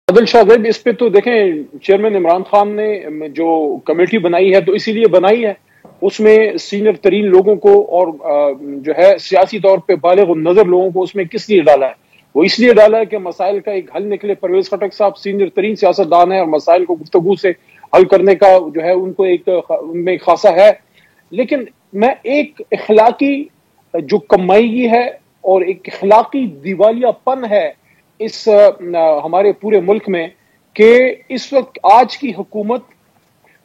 عادل شاہ صاحب اس پہ تو دیکھیں چیئرمین عمران خان نے جو کمیٹی بنائی ہے تو اسی لیے بنائی ہے، اس میں سینئر ترین لوگوں کو اور جو ہے سیاسی طور پہ بالغ النظر لوگوں کو اس میں کس لیے ڈالا ہے؟ وہ اس لیے ڈالا ہے کہ مسائل کا ایک حل نکلے۔ پرویز خٹک صاحب سینئر ترین سیاستدان ہیں اور مسائل کو گفتگو سے حل کرنے کا جو ہے ان کو ان میں خاصا ہے، لیکن میں ایک اخلاقی جو کمائیگی ہے اور ایک اخلاقی دیوالیہ پن ہے اس ہمارے پورے ملک میں، کہ اس وقت آج کی حکومت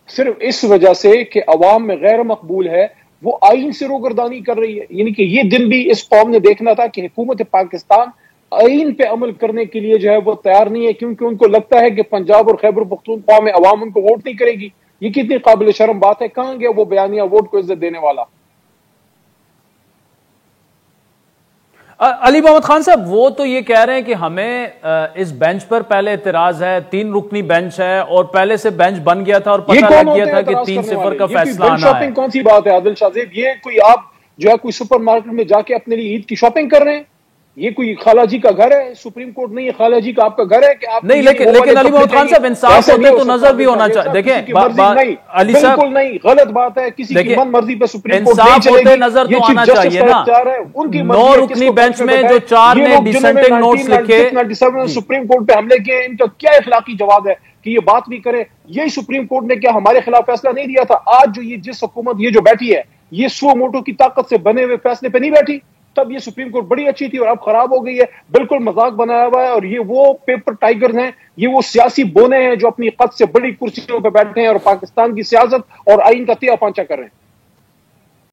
صرف اس وجہ سے کہ عوام میں غیر مقبول ہے وہ آئین سے روگردانی کر رہی ہے۔ یعنی کہ یہ دن بھی اس قوم نے دیکھنا تھا کہ حکومت پاکستان آئین پہ عمل کرنے کے لیے جو ہے وہ تیار نہیں ہے، کیونکہ ان کو لگتا ہے کہ پنجاب اور خیبر پختونخوا میں عوام ان کو ووٹ نہیں کرے گی۔ یہ کتنی قابل شرم بات ہے، کہاں گیا وہ بیانیہ ووٹ کو عزت دینے والا؟ علی محمد خان صاحب، وہ تو یہ کہہ رہے ہیں کہ ہمیں اس بینچ پر پہلے اعتراض ہے، 3 رکنی بینچ ہے اور پہلے سے بینچ بن گیا تھا اور پتہ لگ گیا تھا کہ 3-0 کا فیصلہ آنا ہے۔ شاپنگ کون سی بات ہے عادل شاہ صاحب؟ یہ کوئی آپ جو ہے کوئی سپر مارکیٹ میں جا کے اپنے لیے عید کی شاپنگ کر رہے ہیں؟ یہ کوئی خالہ جی کا گھر ہے؟ سپریم کورٹ نہیں ہے خالہ جی کا آپ کا گھر ہے کہ آپ نہیں، لیکن علی محمد خان صاحب انصاف ہوتے تو نظر بھی ہونا چاہیے۔ دیکھیں علی صاحب، بالکل نہیں، غلط بات ہے، کسی کی من مرضی پہ سپریم کورٹ انصاف ہوتے نظر تو آنا چاہیے نا۔ 9 رکنی بینچ میں جو 4 نے ڈیسنٹنگ نوٹس لکھے، 1997 سپریم کورٹ پہ حملے کیے، ان کا کیا اخلاقی جواب ہے کہ یہ بات بھی کرے؟ یہی سپریم کورٹ نے کیا ہمارے خلاف فیصلہ نہیں دیا تھا؟ آج جو یہ جس حکومت یہ جو بیٹھی ہے یہ سو موٹو کی طاقت سے بنے ہوئے فیصلے پہ نہیں بیٹھی، تب یہ سپریم کورٹ بڑی اچھی تھی اور اب خراب ہو گئی ہے، بالکل مذاق بنایا ہوا ہے۔ اور یہ وہ پیپر ٹائیگرز ہیں، یہ وہ سیاسی بونے ہیں جو اپنی قد سے بڑی کرسیوں پہ بیٹھے ہیں اور پاکستان کی سیاست اور آئین کا تیا پانچا کر رہے ہیں۔